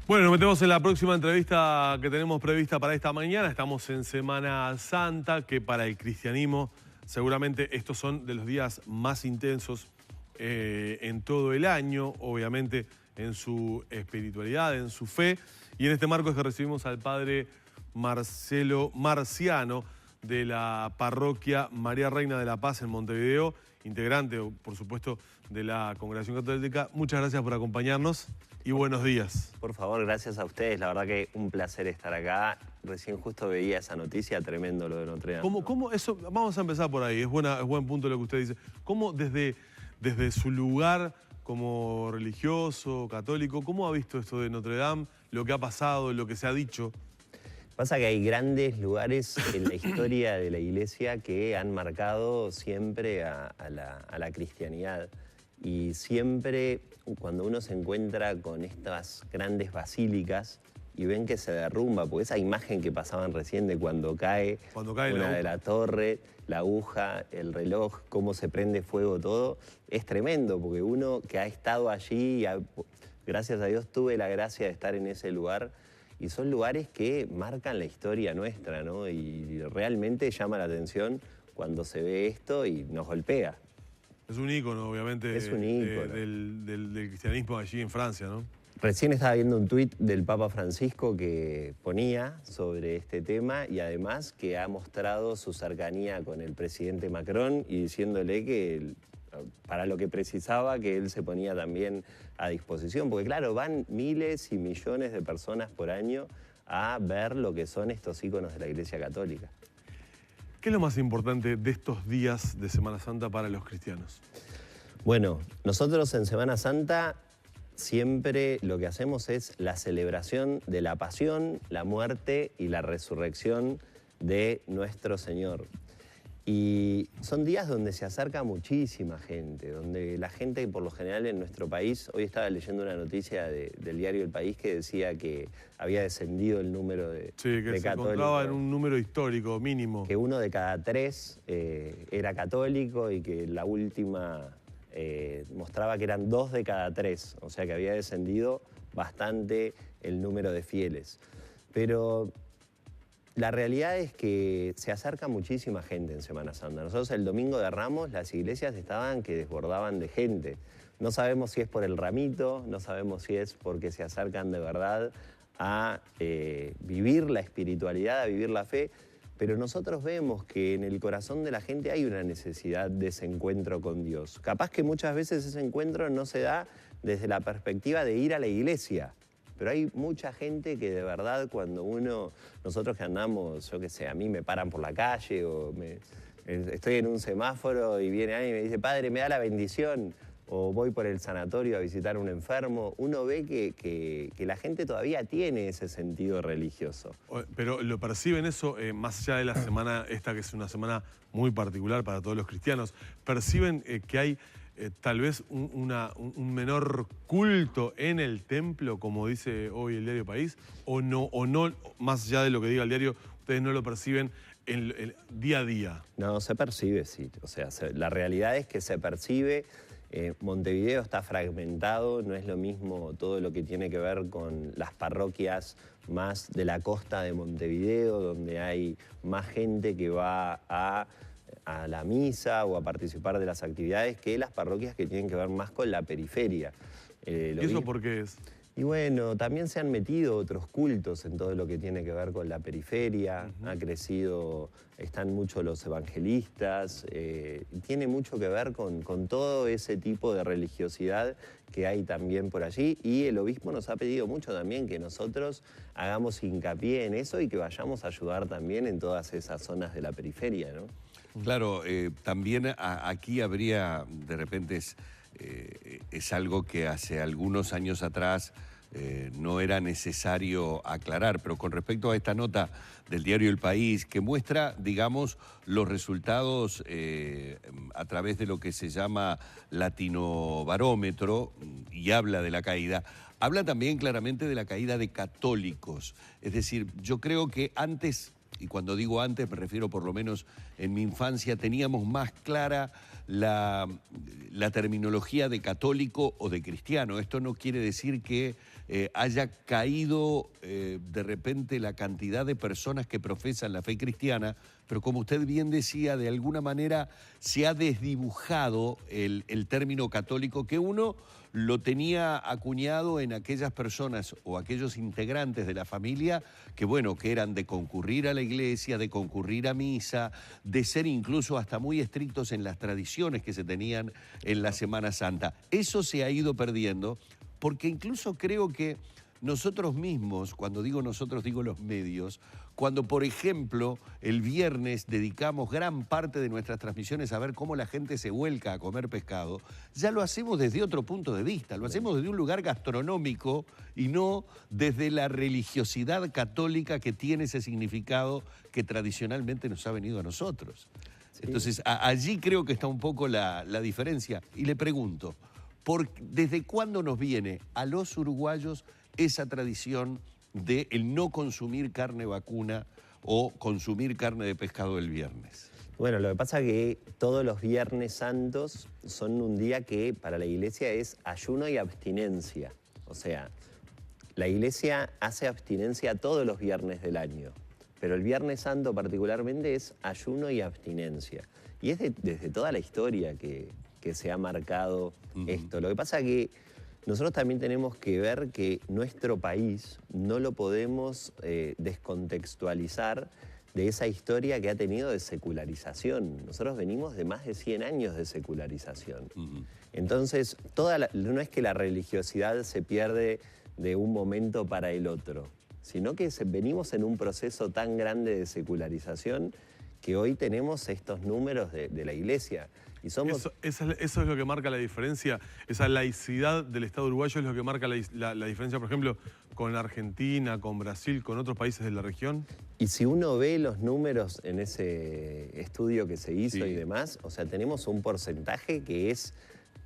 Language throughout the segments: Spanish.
Bueno, nos metemos en la próxima entrevista que tenemos prevista para esta mañana. Estamos en Semana Santa, que para el cristianismo seguramente estos son de los días más intensos en todo el año, obviamente en su espiritualidad, en su fe. Y en este marco es que recibimos al padre Marcelo Marciano de la parroquia María Reina de la Paz en Montevideo, integrante, por supuesto, de la Congregación Católica. Muchas gracias por acompañarnos y buenos días. Por favor, gracias a ustedes. La verdad que un placer estar acá. Recién justo veía esa noticia, tremendo lo de Notre Dame. ¿Cómo eso? Vamos a empezar por ahí, es buen punto lo que usted dice. ¿Cómo desde su lugar como religioso, católico, cómo ha visto esto de Notre Dame, lo que ha pasado, lo que se ha dicho? Pasa que hay grandes lugares en la historia de la Iglesia que han marcado siempre a la cristianidad. Y siempre cuando uno se encuentra con estas grandes basílicas y ven que se derrumba, porque esa imagen que pasaban recién de cuando cae una de la torre, la aguja, el reloj, cómo se prende fuego todo, es tremendo, porque uno que ha estado allí, gracias a Dios tuve la gracia de estar en ese lugar, y son lugares que marcan la historia nuestra, ¿no? Y realmente llama la atención cuando se ve esto y nos golpea. Es un ícono, obviamente, es un ícono. Del cristianismo allí en Francia, ¿no? Recién estaba viendo un tuit del Papa Francisco que ponía sobre este tema y además que ha mostrado su cercanía con el presidente Macron y diciéndole que para lo que precisaba que él se ponía también a disposición. Porque claro, van miles y millones de personas por año a ver lo que son estos íconos de la Iglesia Católica. ¿Qué es lo más importante de estos días de Semana Santa para los cristianos? Bueno, nosotros en Semana Santa siempre lo que hacemos es la celebración de la pasión, la muerte y la resurrección de nuestro Señor. Y son días donde se acerca muchísima gente, donde la gente por lo general en nuestro país, hoy estaba leyendo una noticia del diario El País que decía que había descendido el número de católicos. Sí, que se encontraba en un número histórico mínimo. Que 1 de cada 3 era católico y que la última mostraba que eran 2 de cada 3, o sea que había descendido bastante el número de fieles. Pero la realidad es que se acerca muchísima gente en Semana Santa. Nosotros el domingo de Ramos las iglesias estaban que desbordaban de gente. No sabemos si es por el ramito, no sabemos si es porque se acercan de verdad a vivir la espiritualidad, a vivir la fe, pero nosotros vemos que en el corazón de la gente hay una necesidad de ese encuentro con Dios. Capaz que muchas veces ese encuentro no se da desde la perspectiva de ir a la iglesia, pero hay mucha gente que de verdad cuando nosotros que andamos, yo qué sé, a mí me paran por la calle o estoy en un semáforo y viene alguien y me dice, padre, me da la bendición, o voy por el sanatorio a visitar a un enfermo, uno ve que la gente todavía tiene ese sentido religioso. Pero lo perciben eso, más allá de la semana esta, que es una semana muy particular para todos los cristianos, perciben que hay tal vez un menor culto en el templo, como dice hoy el diario País, o no, más allá de lo que diga el diario, ustedes no lo perciben el día a día. No, se percibe, sí. O sea, la realidad es que se percibe. Montevideo está fragmentado, no es lo mismo todo lo que tiene que ver con las parroquias más de la costa de Montevideo, donde hay más gente que va a la misa o a participar de las actividades que las parroquias que tienen que ver más con la periferia. ¿Y eso por qué es? Y bueno, también se han metido otros cultos en todo lo que tiene que ver con la periferia, ha crecido, están mucho los evangelistas, tiene mucho que ver con todo ese tipo de religiosidad que hay también por allí, y el obispo nos ha pedido mucho también que nosotros hagamos hincapié en eso y que vayamos a ayudar también en todas esas zonas de la periferia, ¿no? Claro, también aquí habría, de repente es algo que hace algunos años atrás no era necesario aclarar, pero con respecto a esta nota del diario El País, que muestra, digamos, los resultados a través de lo que se llama Latinobarómetro y habla de la caída, habla también claramente de la caída de católicos. Es decir, yo creo que antes, y cuando digo antes me refiero por lo menos en mi infancia, teníamos más clara la terminología de católico o de cristiano. Esto no quiere decir que haya caído de repente la cantidad de personas que profesan la fe cristiana, pero como usted bien decía, de alguna manera se ha desdibujado el término católico, que uno lo tenía acuñado en aquellas personas o aquellos integrantes de la familia que, bueno, que eran de concurrir a la iglesia, de concurrir a misa, de ser incluso hasta muy estrictos en las tradiciones que se tenían en la Semana Santa. Eso se ha ido perdiendo porque incluso creo que nosotros mismos, cuando digo nosotros digo los medios, cuando por ejemplo el viernes dedicamos gran parte de nuestras transmisiones a ver cómo la gente se vuelca a comer pescado, ya lo hacemos desde otro punto de vista, lo hacemos desde un lugar gastronómico y no desde la religiosidad católica que tiene ese significado que tradicionalmente nos ha venido a nosotros. Sí. Entonces allí creo que está un poco la diferencia. Y le pregunto, ¿desde cuándo nos viene a los uruguayos esa tradición de el no consumir carne vacuna o consumir carne de pescado el viernes? Bueno, lo que pasa es que todos los Viernes Santos son un día que para la iglesia es ayuno y abstinencia. O sea, la iglesia hace abstinencia todos los viernes del año, pero el Viernes Santo particularmente es ayuno y abstinencia. Y es desde toda la historia que se ha marcado esto. Lo que pasa es que nosotros también tenemos que ver que nuestro país no lo podemos descontextualizar de esa historia que ha tenido de secularización. Nosotros venimos de más de 100 años de secularización. Entonces, no es que la religiosidad se pierde de un momento para el otro, sino que venimos en un proceso tan grande de secularización que hoy tenemos estos números de la iglesia. Y somos... Eso es lo que marca la diferencia, esa laicidad del Estado uruguayo es lo que marca la diferencia, por ejemplo, con Argentina, con Brasil, con otros países de la región. Y si uno ve los números en ese estudio que se hizo y demás, o sea, tenemos un porcentaje que es,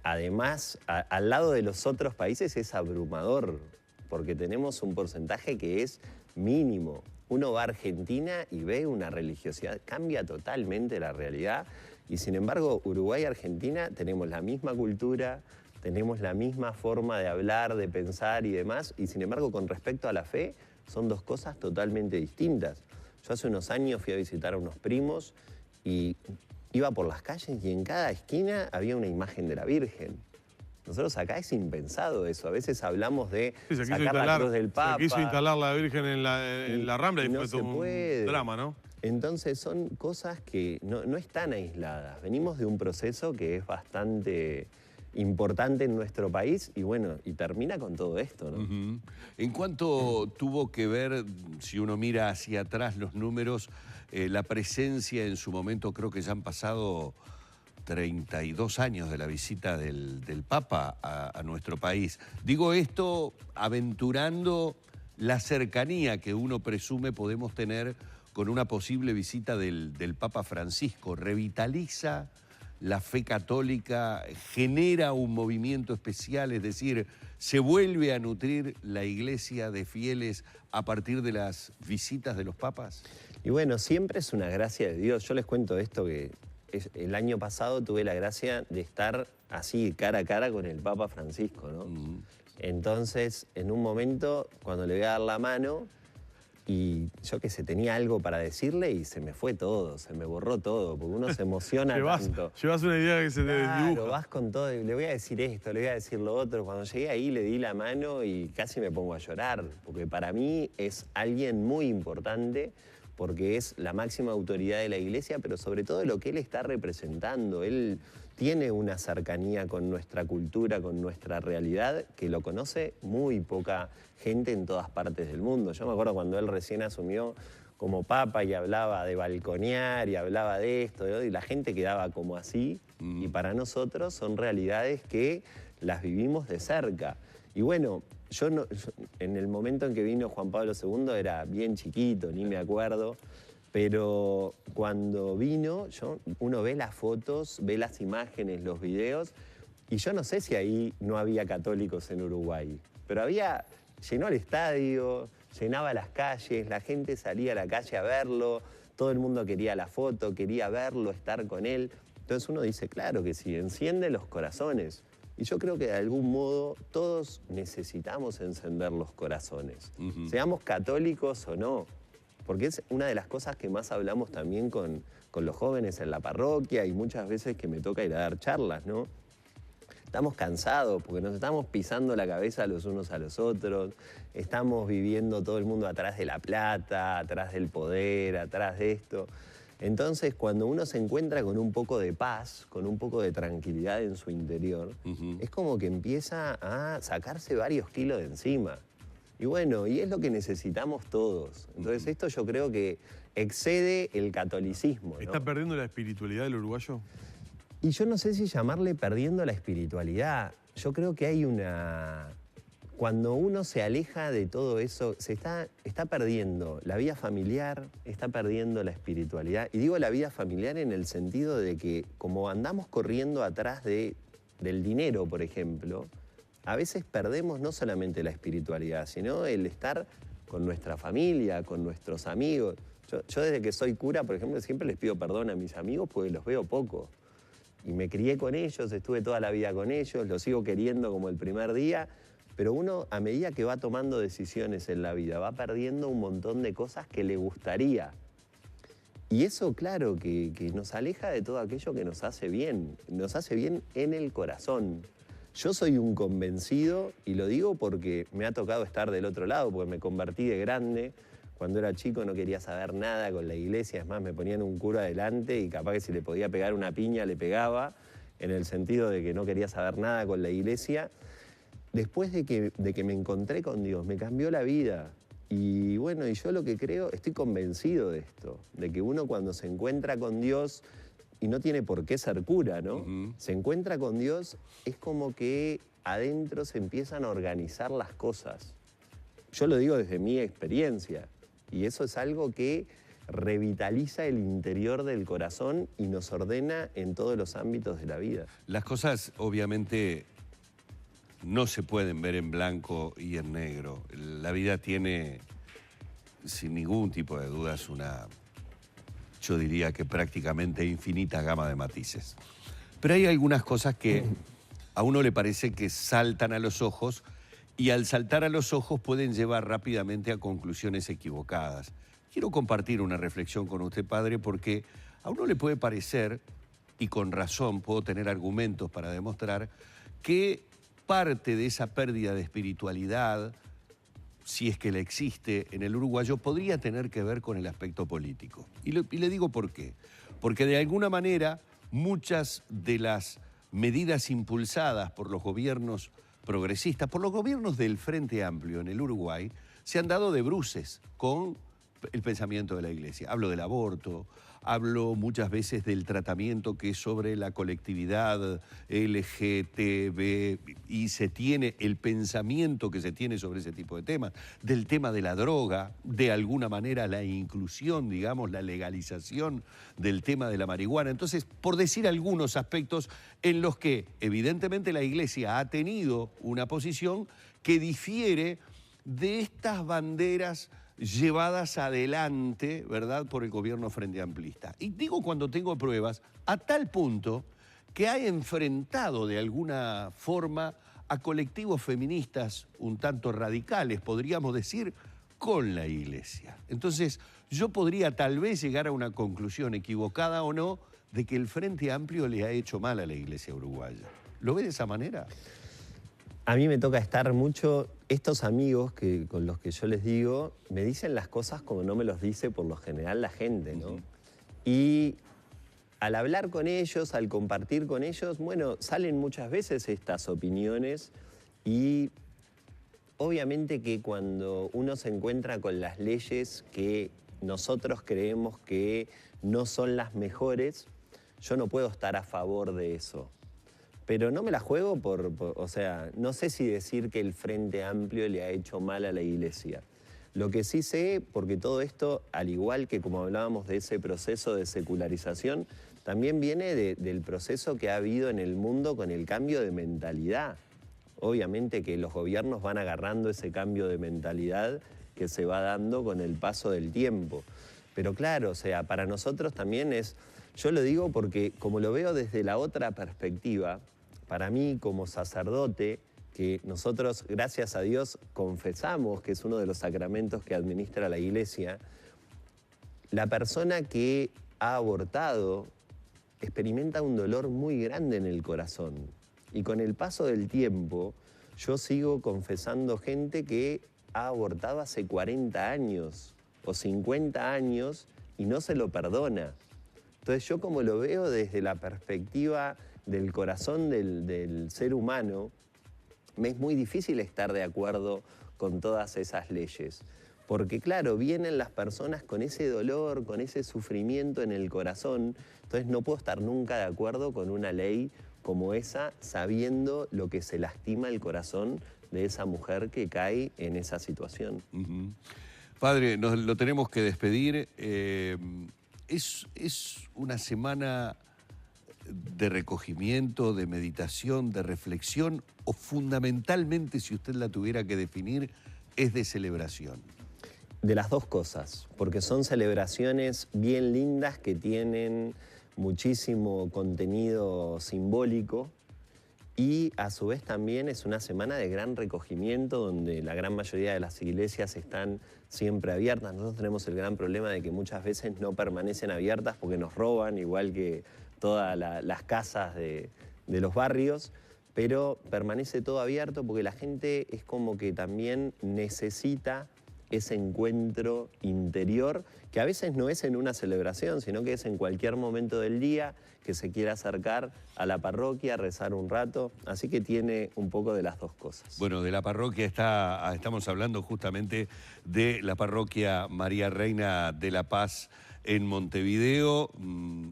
además, al lado de los otros países es abrumador, porque tenemos un porcentaje que es mínimo. Uno va a Argentina y ve una religiosidad, cambia totalmente la realidad. Y sin embargo, Uruguay y Argentina tenemos la misma cultura, tenemos la misma forma de hablar, de pensar y demás. Y sin embargo, con respecto a la fe, son dos cosas totalmente distintas. Yo hace unos años fui a visitar a unos primos y iba por las calles y en cada esquina había una imagen de la Virgen. Nosotros acá es impensado eso. A veces hablamos de sacar la cruz del Papa. Se quiso instalar la Virgen en la Rambla y no fue todo un drama, ¿no? Entonces son cosas que no están aisladas. Venimos de un proceso que es bastante importante en nuestro país y bueno, y termina con todo esto, ¿no? ¿En cuánto tuvo que ver, si uno mira hacia atrás los números, la presencia en su momento, creo que ya han pasado 32 años de la visita del Papa a nuestro país? Digo esto aventurando la cercanía que uno presume podemos tener con una posible visita del Papa Francisco. ¿Revitaliza la fe católica? ¿Genera un movimiento especial? Es decir, ¿se vuelve a nutrir la iglesia de fieles a partir de las visitas de los papas? Y bueno, siempre es una gracia de Dios. Yo les cuento esto que el año pasado tuve la gracia de estar así cara a cara con el Papa Francisco, ¿no? Entonces, en un momento, cuando le voy a dar la mano, y yo que sé, tenía algo para decirle y se me fue todo, se me borró todo, porque uno se emociona tanto. Llevas una idea que se te desdibuja. Claro, vas con todo, le voy a decir esto, le voy a decir lo otro. Cuando llegué ahí le di la mano y casi me pongo a llorar, porque para mí es alguien muy importante, porque es la máxima autoridad de la iglesia, pero sobre todo lo que él está representando. Él tiene una cercanía con nuestra cultura, con nuestra realidad, que lo conoce muy poca gente en todas partes del mundo. Yo me acuerdo cuando él recién asumió como papa y hablaba de balconear y hablaba de esto, ¿no? Y la gente quedaba como así, y para nosotros son realidades que las vivimos de cerca. Y bueno, yo en el momento en que vino Juan Pablo II era bien chiquito, ni me acuerdo, pero cuando vino, uno ve las fotos, ve las imágenes, los videos, y yo no sé si ahí no había católicos en Uruguay, pero llenó el estadio, llenaba las calles, la gente salía a la calle a verlo, todo el mundo quería la foto, quería verlo, estar con él. Entonces uno dice, claro que sí, enciende los corazones. Y yo creo que de algún modo todos necesitamos encender los corazones, seamos católicos o no, porque es una de las cosas que más hablamos también con los jóvenes en la parroquia y muchas veces que me toca ir a dar charlas, ¿no? Estamos cansados porque nos estamos pisando la cabeza los unos a los otros, estamos viviendo todo el mundo atrás de la plata, atrás del poder, atrás de esto. Entonces, cuando uno se encuentra con un poco de paz, con un poco de tranquilidad en su interior, es como que empieza a sacarse varios kilos de encima. Y bueno, y es lo que necesitamos todos. Entonces, esto yo creo que excede el catolicismo, ¿no? ¿Está perdiendo la espiritualidad del uruguayo? Y yo no sé si llamarle perdiendo la espiritualidad. Yo creo que hay una... Cuando uno se aleja de todo eso, está perdiendo la vida familiar, está perdiendo la espiritualidad. Y digo la vida familiar en el sentido de que como andamos corriendo atrás del dinero, por ejemplo, a veces perdemos no solamente la espiritualidad, sino el estar con nuestra familia, con nuestros amigos. Yo desde que soy cura, por ejemplo, siempre les pido perdón a mis amigos porque los veo poco. Y me crié con ellos, estuve toda la vida con ellos, los sigo queriendo como el primer día. Pero uno, a medida que va tomando decisiones en la vida, va perdiendo un montón de cosas que le gustaría. Y eso, claro, que nos aleja de todo aquello que nos hace bien en el corazón. Yo soy un convencido, y lo digo porque me ha tocado estar del otro lado, porque me convertí de grande. Cuando era chico no quería saber nada con la iglesia, es más, me ponían un cura adelante y capaz que si le podía pegar una piña, le pegaba, en el sentido de que no quería saber nada con la iglesia. Después de que me encontré con Dios, me cambió la vida. Y bueno, y yo lo que creo, estoy convencido de esto, de que uno cuando se encuentra con Dios, y no tiene por qué ser cura, ¿no? Se encuentra con Dios, es como que adentro se empiezan a organizar las cosas. Yo lo digo desde mi experiencia, y eso es algo que revitaliza el interior del corazón y nos ordena en todos los ámbitos de la vida. Las cosas, obviamente, no se pueden ver en blanco y en negro. La vida tiene, sin ningún tipo de dudas, yo diría que prácticamente infinita gama de matices. Pero hay algunas cosas que a uno le parece que saltan a los ojos y al saltar a los ojos pueden llevar rápidamente a conclusiones equivocadas. Quiero compartir una reflexión con usted, padre, porque a uno le puede parecer, y con razón puedo tener argumentos para demostrar, que parte de esa pérdida de espiritualidad, si es que la existe en el uruguayo, podría tener que ver con el aspecto político. Y le digo por qué. Porque de alguna manera muchas de las medidas impulsadas por los gobiernos progresistas, por los gobiernos del Frente Amplio en el Uruguay, se han dado de bruces con el pensamiento de la Iglesia. Hablo del aborto, hablo muchas veces del tratamiento que es sobre la colectividad LGTB y se tiene el pensamiento que se tiene sobre ese tipo de temas, del tema de la droga, de alguna manera la inclusión, digamos, la legalización del tema de la marihuana. Entonces, por decir algunos aspectos en los que evidentemente la Iglesia ha tenido una posición que difiere de estas banderas llevadas adelante, ¿verdad?, por el gobierno frente amplista. Y digo cuando tengo pruebas, a tal punto que ha enfrentado de alguna forma a colectivos feministas un tanto radicales, podríamos decir, con la Iglesia. Entonces, yo podría tal vez llegar a una conclusión equivocada o no de que el Frente Amplio le ha hecho mal a la Iglesia uruguaya. ¿Lo ve de esa manera? A mí me toca estar mucho, estos amigos con los que yo les digo, me dicen las cosas como no me los dice por lo general la gente, ¿no? Y al hablar con ellos, al compartir con ellos, bueno, salen muchas veces estas opiniones y obviamente que cuando uno se encuentra con las leyes que nosotros creemos que no son las mejores, yo no puedo estar a favor de eso. Pero no me la juego o sea, no sé si decir que el Frente Amplio le ha hecho mal a la Iglesia. Lo que sí sé, porque todo esto, al igual que como hablábamos de ese proceso de secularización, también viene del proceso que ha habido en el mundo con el cambio de mentalidad. Obviamente que los gobiernos van agarrando ese cambio de mentalidad que se va dando con el paso del tiempo. Pero claro, o sea, para nosotros también es Yo lo digo porque como lo veo desde la otra perspectiva, para mí como sacerdote, que nosotros, gracias a Dios, confesamos que es uno de los sacramentos que administra la Iglesia, la persona que ha abortado experimenta un dolor muy grande en el corazón. Y con el paso del tiempo, yo sigo confesando gente que ha abortado hace 40 años o 50 años y no se lo perdona. Entonces yo como lo veo desde la perspectiva del corazón del ser humano, me es muy difícil estar de acuerdo con todas esas leyes. Porque claro, vienen las personas con ese dolor, con ese sufrimiento en el corazón, entonces no puedo estar nunca de acuerdo con una ley como esa, sabiendo lo que se lastima el corazón de esa mujer que cae en esa situación. Padre, lo tenemos que despedir. Es una semana de recogimiento, de meditación, de reflexión, o fundamentalmente, si usted la tuviera que definir, es de celebración? De las dos cosas, porque son celebraciones bien lindas que tienen muchísimo contenido simbólico y a su vez también es una semana de gran recogimiento donde la gran mayoría de las iglesias están siempre abiertas. Nosotros tenemos el gran problema de que muchas veces no permanecen abiertas porque nos roban, igual que todas las casas de los barrios, pero permanece todo abierto porque la gente es como que también necesita ese encuentro interior, que a veces no es en una celebración, sino que es en cualquier momento del día que se quiera acercar a la parroquia, rezar un rato, así que tiene un poco de las dos cosas. Bueno, de la parroquia estamos hablando justamente de la parroquia María Reina de la Paz en Montevideo.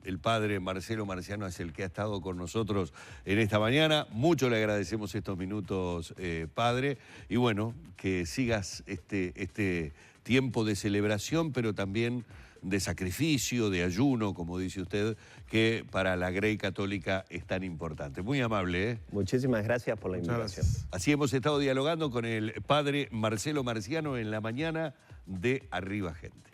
El padre Marcelo Marciano es el que ha estado con nosotros en esta mañana. Mucho le agradecemos estos minutos, padre. Y bueno, que sigas este tiempo de celebración, pero también de sacrificio, de ayuno, como dice usted, que para la Grey Católica es tan importante. Muy amable, ¿eh? Muchísimas gracias por la invitación. Así hemos estado dialogando con el padre Marcelo Marciano en la mañana de Arriba Gente.